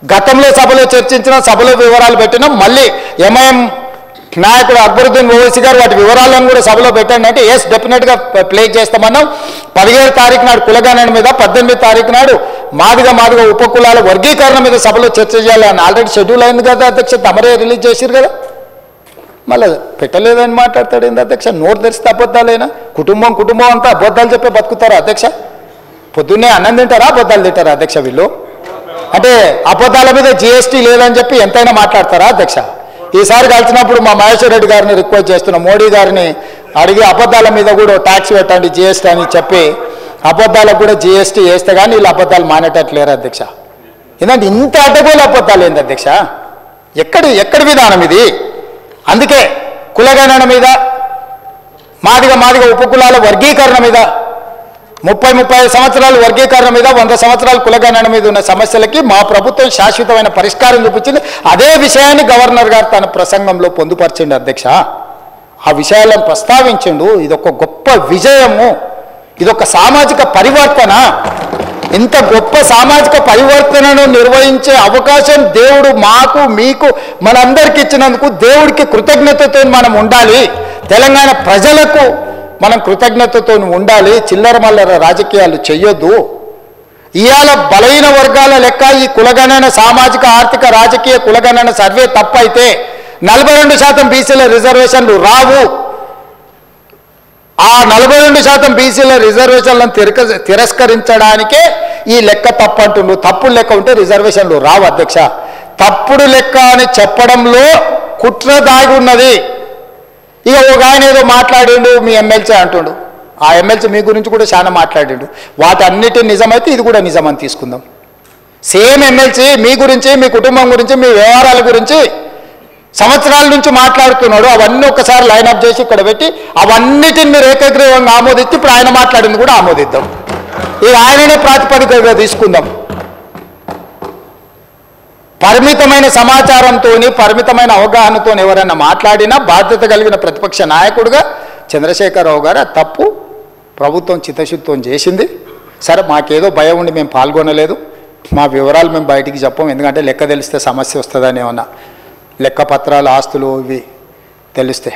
గతంలో సభలో చర్చించిన, సభలో వివరాలు పెట్టినాం. మళ్ళీ ఎంఐఎం నాయకుడు అక్బరుద్దీన్ ఓవైసీ గారు వాటి వివరాలను కూడా సభలో పెట్టండి అంటే ఎస్ డెఫినెట్గా ప్లే చేస్తామన్నాం. 17 తారీఖు నాడు కులగణన మీద, 18 తారీఖు నాడు మాదిగ ఉపకులాల వర్గీకరణ మీద సభలో చర్చ చేయాలని ఆల్రెడీ షెడ్యూల్ అయింది కదా అధ్యక్ష. తమరే రిలీజ్ చేసిరు కదా, మళ్ళీ పెట్టలేదని మాట్లాడతాడు ఏంది అధ్యక్ష? నోరు తెరిస్తే అబద్ధాలేనా? కుటుంబం అంతా అబద్ధాలు చెప్పే బతుకుతారా అధ్యక్ష? పొద్దున్నే అన్నం తింటారా, అబద్ధాలు తింటారా అధ్యక్ష వీళ్ళు? అంటే అబద్ధాల మీద జిఎస్టీ లేదని చెప్పి ఎంతైనా మాట్లాడతారా అధ్యక్ష? ఈసారి కలిసినప్పుడు మా మహేశ్వర్ రెడ్డి గారిని రిక్వెస్ట్ చేస్తున్నాం, మోడీ గారిని అడిగి అబద్ధాల మీద కూడా ట్యాక్స్ పెట్టండి జిఎస్టీ అని చెప్పి, అబద్ధాలకు కూడా జిఎస్టీ వేస్తే కానీ వీళ్ళు అబద్ధాలు మానేటట్లేరు అధ్యక్ష. ఎందుకంటే ఇంత అడ్డగోలు అబద్ధాలు ఏంది అధ్యక్ష? ఎక్కడి విధానం ఇది? అందుకే కులగణన మీద, మాదిగ ఉపకులాల వర్గీకరణ మీద, 30-35 సంవత్సరాలు వర్గీకరణ మీద, 100 సంవత్సరాలు కులగణన మీద ఉన్న సమస్యలకి మా ప్రభుత్వం శాశ్వతమైన పరిష్కారం చూపించింది. అదే విషయాన్ని గవర్నర్ గారు తన ప్రసంగంలో పొందుపరిచిండు అధ్యక్ష. ఆ విషయాలను ప్రస్తావించిండు. ఇదొక గొప్ప విజయము, ఇదొక సామాజిక పరివర్తన. ఇంత గొప్ప సామాజిక పరివర్తనను నిర్వహించే అవకాశం దేవుడు మాకు, మీకు, మనందరికీ ఇచ్చినందుకు దేవుడికి కృతజ్ఞతతో మనం ఉండాలి. తెలంగాణ ప్రజలకు మనం కృతజ్ఞతతో ఉండాలి. చిల్లర మల్లర రాజకీయాలు చెయ్యొద్దు. ఇవాళ బలహీన వర్గాల లెక్క ఈ కులగణన, సామాజిక ఆర్థిక రాజకీయ కులగణన సర్వే తప్పైతే 42% బీసీల రిజర్వేషన్లు రావు. ఆ 42% బీసీల రిజర్వేషన్లను తిరస్కరించడానికే ఈ లెక్క తప్పు అంటుండ్రు. తప్పుడు లెక్క ఉంటే రిజర్వేషన్లు రావు అధ్యక్ష. తప్పుడు లెక్క అని చెప్పడంలో కుట్ర దాగి ఉన్నది. ఇక ఒక ఆయన ఏదో మాట్లాడిండు, మీ ఎమ్మెల్సీ అంటుండు. ఆ ఎమ్మెల్సీ మీ గురించి కూడా చాలా మాట్లాడిండు. వాటన్నిటి నిజమైతే ఇది కూడా నిజమని తీసుకుందాం. సేమ్ ఎమ్మెల్సీ మీ గురించి, మీ కుటుంబం గురించి, మీ వ్యవహారాల గురించి సంవత్సరాల నుంచి మాట్లాడుతున్నాడు. అవన్నీ ఒకసారి లైనప్ చేసి ఇక్కడ పెట్టి అవన్నిటిని మీరు ఏకగ్రీవంగా ఆమోదిస్తే ఇప్పుడు ఆయన మాట్లాడింది కూడా ఆమోదిద్దాం. ఇది ఆయననే ప్రాతిపదికగా తీసుకుందాం. పరిమితమైన సమాచారంతో, పరిమితమైన అవగాహనతో ఎవరైనా మాట్లాడినా బాధ్యత కలిగిన ప్రతిపక్ష నాయకుడిగా చంద్రశేఖరరావు గారు తప్పు ప్రభుత్వం చిత్తశుద్ధితో చేసింది. సరే, మాకేదో భయం ఉండి మేము పాల్గొనలేదు. మా వివరాలు మేము బయటికి చెప్పం, ఎందుకంటే లెక్క తెలిస్తే సమస్య వస్తుందని. ఏమన్నా లెక్క పత్రాలు, ఆస్తులు ఇవి తెలిస్తే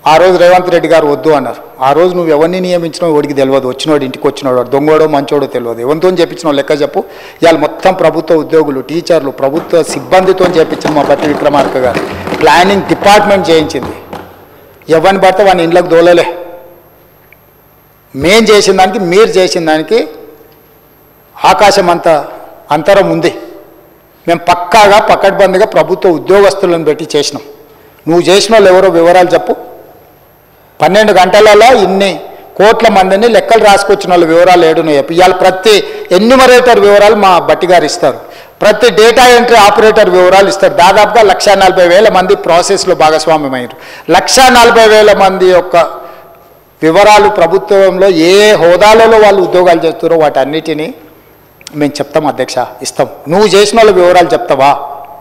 ఆ రోజు రేవంత్ రెడ్డి గారు వద్దు అన్నారు. ఆ రోజు నువ్వు ఎవరిని నియమించినావు వాడికి తెలియదు, వచ్చినోడు ఇంటికి వచ్చినోడు దొంగోడో మంచోడో తెలియదు. ఎవరితో చెప్పించినావు లెక్క చెప్పు. ఇవాళ మొత్తం ప్రభుత్వ ఉద్యోగులు, టీచర్లు, ప్రభుత్వ సిబ్బందితో చేయించిన మా బట్టి విక్రమార్క గారు ప్లానింగ్ డిపార్ట్మెంట్ చేయించింది. ఎవరిని పడితే వాడిని ఇంట్లోకి దోలలే. మేం చేసిన దానికి, మీరు చేసిన దానికి ఆకాశం అంత అంతరం ఉంది. మేము పక్కాగా పకడ్బందీగా ప్రభుత్వ ఉద్యోగస్తులను పెట్టి చేసినాం. నువ్వు చేసిన వాళ్ళు ఎవరో వివరాలు చెప్పు. 12 గంటలలో ఇన్ని కోట్ల మందిని లెక్కలు రాసుకొచ్చిన వాళ్ళ వివరాలు ఏడునో చెప్పు. ఇవాళ ప్రతి ఎన్యూమరేటర్ వివరాలు మా బట్టి గారు ఇస్తారు. ప్రతి డేటా ఎంట్రీ ఆపరేటర్ వివరాలు ఇస్తారు. దాదాపుగా 1,40,000 మంది ప్రాసెస్లో భాగస్వామ్యమయ్యారు. 1,40,000 మంది యొక్క వివరాలు ప్రభుత్వంలో ఏ హోదాలలో వాళ్ళు ఉద్యోగాలు చేస్తారో వాటన్నిటినీ మేము చెప్తాం అధ్యక్ష, ఇస్తాం. నువ్వు చేసిన వాళ్ళ వివరాలు చెప్తావా?